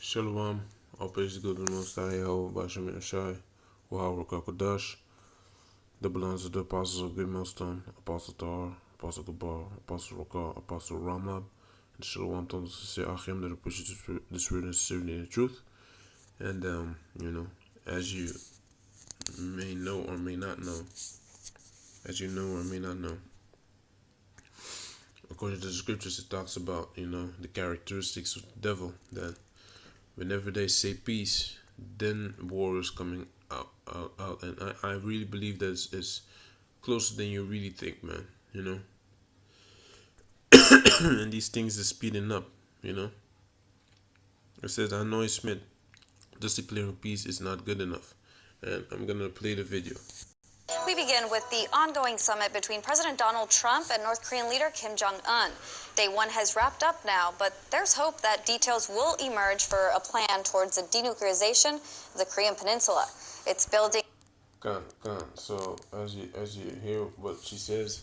Shalom, all praise to God the Most High, Yahweh, Bashem Yashai, Wahawah Kakadash, the belongs to the apostles of Great Millstone, Apostle Tar, Apostle Gabar, Apostle Rakah, Apostle Ramlab, and Shalom to the sincere Achim that appreciate the spirit and sincerity and the truth. And, as you may know or may not know, according to the scriptures, it talks about, the characteristics of the devil, that whenever they say peace, then war is coming out. And I really believe that it's closer than you really think, man, and these things are speeding up, It says, Hanoi Smith, just declaring peace is not good enough. And I'm going to play the video. We begin with the ongoing summit between President Donald Trump and North Korean leader Kim Jong-un. Day one has wrapped up now, but there's hope that details will emerge for a plan towards the denuclearization of the Korean Peninsula. It's building... So, as you hear what she says,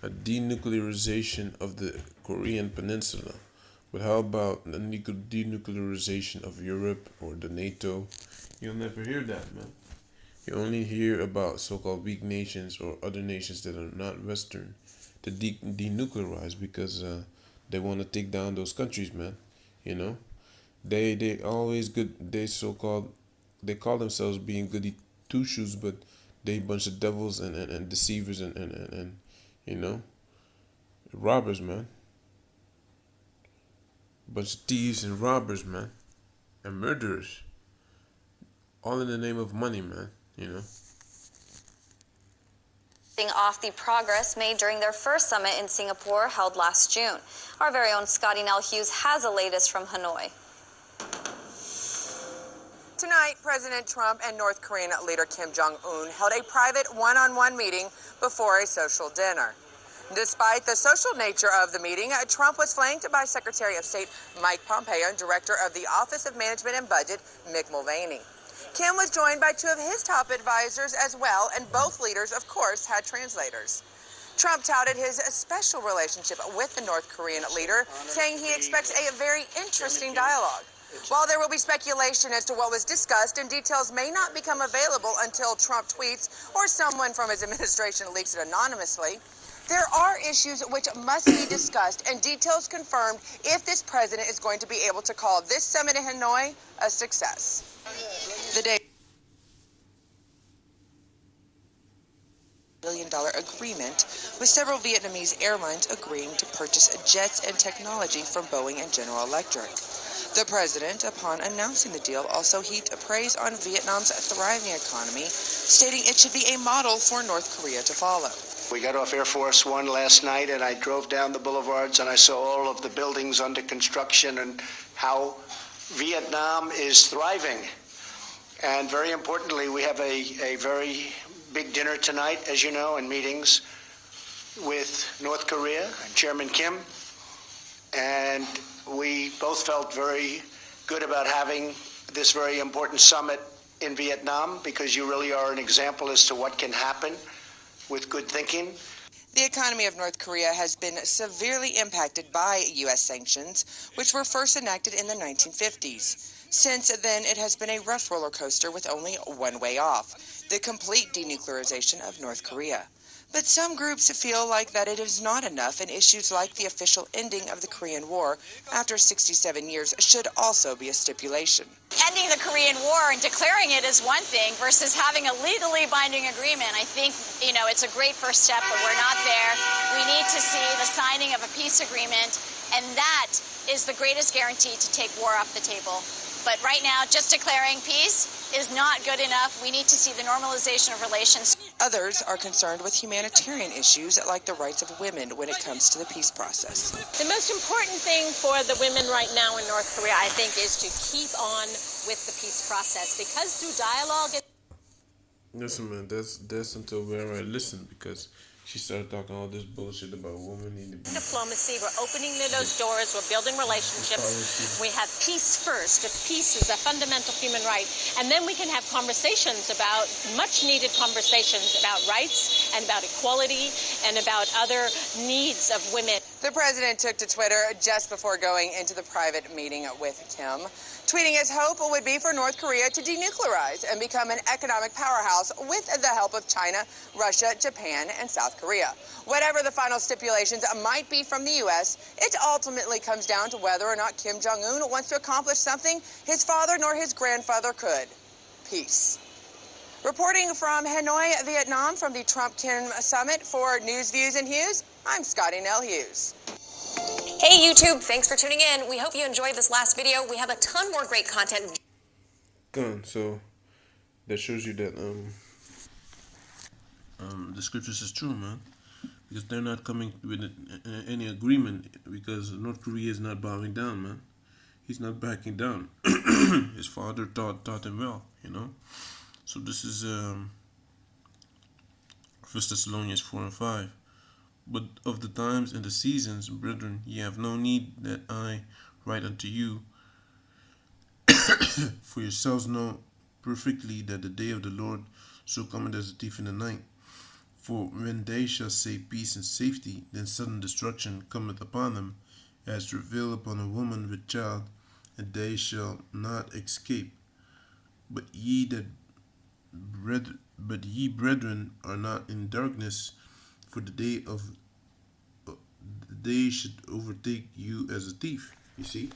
a denuclearization of the Korean Peninsula. But how about the denuclearization of Europe or the NATO? You'll never hear that, man. You only hear about so-called weak nations or other nations that are not Western to denuclearize because they want to take down those countries, man. They always good. They call themselves being goody two shoes, but they a bunch of devils and deceivers and robbers, man. Bunch of thieves and robbers, man, and murderers. All in the name of money, man. Off the progress made during their first summit in Singapore held last June. Our very own Scotty Nell Hughes has the latest from Hanoi. Tonight, President Trump and North Korean leader Kim Jong-un held a private one-on-one meeting before a social dinner. Despite the social nature of the meeting, Trump was flanked by Secretary of State Mike Pompeo and Director of the Office of Management and Budget Mick Mulvaney. Kim was joined by two of his top advisors as well, and both leaders, of course, had translators. Trump touted his special relationship with the North Korean leader, saying he expects a very interesting dialogue. While there will be speculation as to what was discussed and details may not become available until Trump tweets or someone from his administration leaks it anonymously, there are issues which must be discussed and details confirmed if this president is going to be able to call this summit in Hanoi a success. The day $1 billion agreement with several Vietnamese airlines agreeing to purchase jets and technology from Boeing and General Electric. The president, upon announcing the deal, also heaped praise on Vietnam's thriving economy, stating it should be a model for North Korea to follow. We got off Air Force One last night, and I drove down the boulevards, and I saw all of the buildings under construction and how Vietnam is thriving. And very importantly, we have a very big dinner tonight, as you know, and meetings with North Korea, Chairman Kim. And we both felt very good about having this very important summit in Vietnam because you really are an example as to what can happen with good thinking. The economy of North Korea has been severely impacted by U.S. sanctions, which were first enacted in the 1950s. Since then, it has been a rough roller coaster with only one way off, the complete denuclearization of North Korea. But some groups feel like that it is not enough, and issues like the official ending of the Korean War after 67 years should also be a stipulation. Ending the Korean War and declaring it is one thing versus having a legally binding agreement. I think, it's a great first step, but we're not there. We need to see the signing of a peace agreement, and that is the greatest guarantee to take war off the table. But right now, just declaring peace is not good enough. We need to see the normalization of relations. Others are concerned with humanitarian issues like the rights of women when it comes to the peace process. The most important thing for the women right now in North Korea, I think, is to keep on with the peace process, because through dialogue... Listen, man, that's until where I listen, because she started talking all this bullshit about women need to be... Diplomacy, we're opening those doors, we're building relationships. We have peace first. If peace is a fundamental human right. And then we can have conversations about, much needed conversations about rights and about equality and about other needs of women. The president took to Twitter just before going into the private meeting with Kim, tweeting his hope would be for North Korea to denuclearize and become an economic powerhouse with the help of China, Russia, Japan, and South Korea. Whatever the final stipulations might be from the U.S., it ultimately comes down to whether or not Kim Jong-un wants to accomplish something his father nor his grandfather could: peace. Reporting from Hanoi, Vietnam, from the Trump-Kim summit for News, Views, and Hues, I'm Scotty Nell Hughes. Hey YouTube, thanks for tuning in. We hope you enjoyed this last video. We have a ton more great content. So that shows you that the scriptures is true, man. Because they're not coming with any agreement, because North Korea is not bowing down, man. He's not backing down. His father taught him well, you know. So this is 1 Thessalonians 4 and 5. But of the times and the seasons, brethren, ye have no need that I write unto you. For yourselves know perfectly that the day of the Lord so cometh as a thief in the night. For when they shall say peace and safety, then sudden destruction cometh upon them, as travail upon a woman with child, and they shall not escape. But ye brethren are not in darkness, for the day should overtake you as a thief. You see,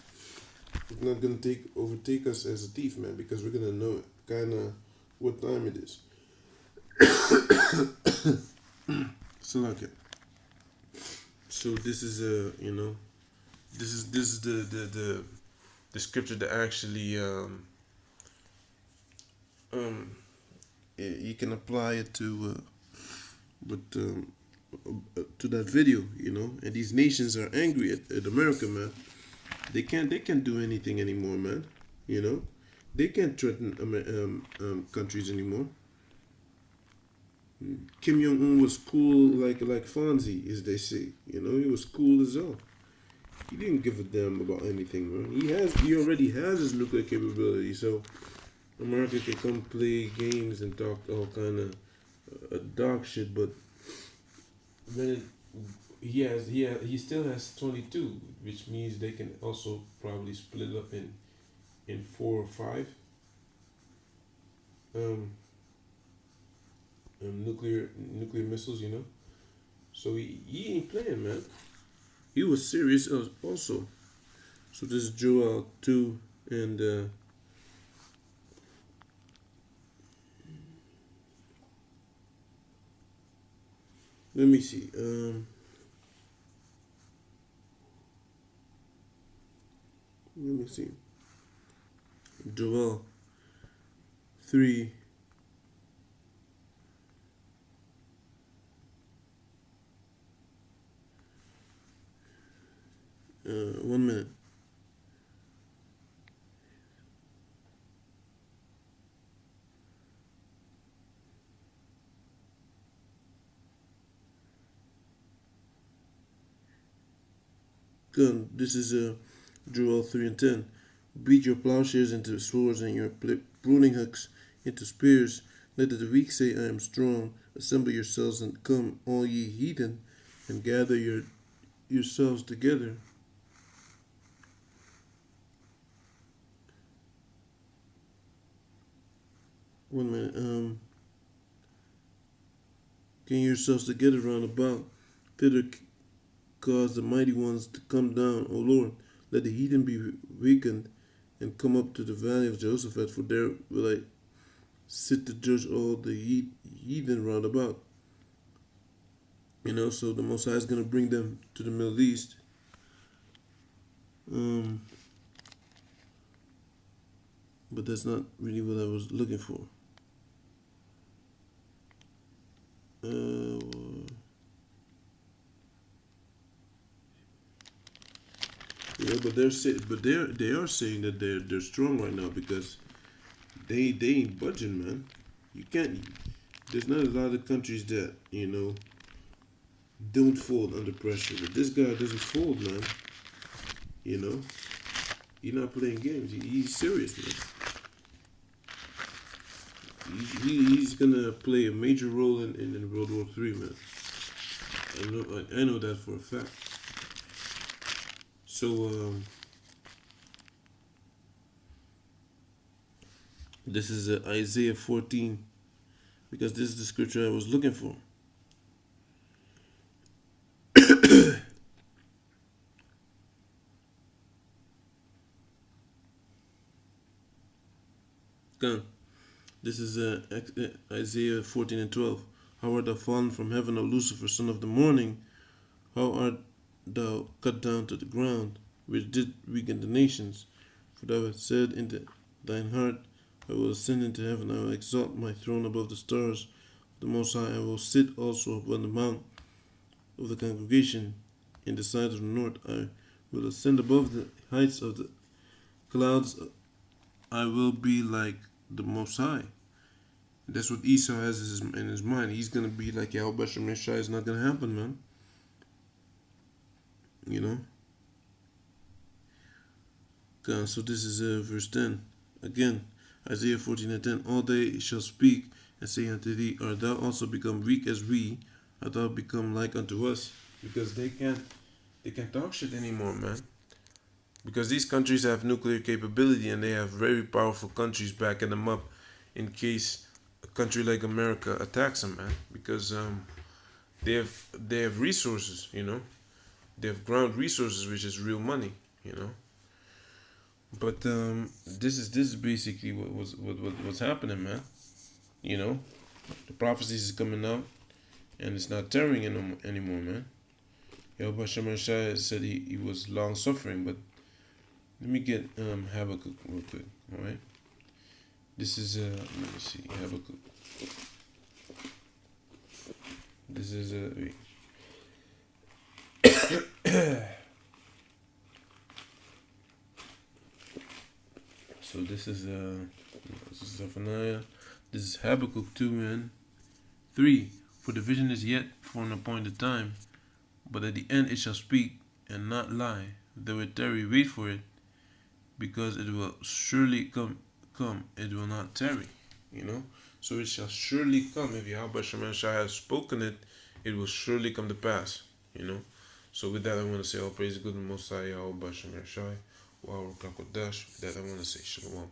it's not gonna overtake us as a thief, man, because we're gonna know kind of what time it is. So this is this is the scripture that actually you can apply it to to that video, you know. And these nations are angry at America, man. They can't do anything anymore, man. You know, they can't threaten countries anymore. Kim Jong-un was cool like Fonzie, as they say. You know, he was cool as hell. He didn't give a damn about anything, man. He already has his nuclear capability, so America can come play games and talk all kind of dog shit. But then he still has 22, which means they can also probably split up in 4 or 5. Nuclear missiles, you know. So he ain't playing, man. He was serious also. So this is Joel 2 and let me see. Let me see. Joel 3. 1 minute. Good. This is Joel 3 and 10. Beat your plowshares into swords and your pruning hooks into spears. Let the weak say, I am strong. Assemble yourselves and come, all ye heathen, and gather yourselves together. One minute. Gain yourselves together round about. Thither cause the mighty ones to come down, O Lord. Let the heathen be weakened, and come up to the valley of Jehoshaphat, for there will I sit to judge all the heathen round about. You know, so the Most High is going to bring them to the Middle East. But that's not really what I was looking for. Yeah, but they are saying that they're strong right now because they ain't budging, man. You can't. There's not a lot of countries that, you know, don't fold under pressure, but this guy doesn't fold, man. You know, he's not playing games. He's serious, man. He's gonna play a major role in World War III, man. I know that for a fact. So this is Isaiah 14, because this is the scripture I was looking for. Come. This is Isaiah 14 and 12. How art thou fallen from heaven, O Lucifer, son of the morning? How art thou cut down to the ground, which did weaken the nations? For thou hast said in thine heart, I will ascend into heaven, I will exalt my throne above the stars of the Most High. I will sit also upon the mount of the congregation in the sides of the north. I will ascend above the heights of the clouds. I will be like the Most High. That's what Esau has in his mind. He's going to be like Yahweh Shemeshai. It's not going to happen, man. You know? God, so this is verse 10. Again, Isaiah 14 and 10. All they shall speak and say unto thee, art thou also become weak as we? Art thou become like unto us? Because they can't talk shit anymore, man. Because these countries have nuclear capability and they have very powerful countries backing them up in case a country like America attacks them, man. Because they have resources, you know. They have ground resources, which is real money, you know. But this is basically what's happening, man. You know, the prophecies is coming out, and it's not tearing anymore, man. Yahweh Shemashai said he was long suffering, but let me get Habakkuk real quick, all right? This is let me see, Habakkuk. This is wait. So this is Zephaniah. This is Habakkuk 2 and 3. For the vision is yet for an appointed time, but at the end it shall speak and not lie. Though it tarry, wait for it, because it will surely come. It will not tarry. You know. So it shall surely come. If Yahweh Shemashai has spoken it, it will surely come to pass. You know. So with that, I want to say all praise to good and Most High Yahweh Shemashai. Wow, Kakodash. With that, I want to say Shalom.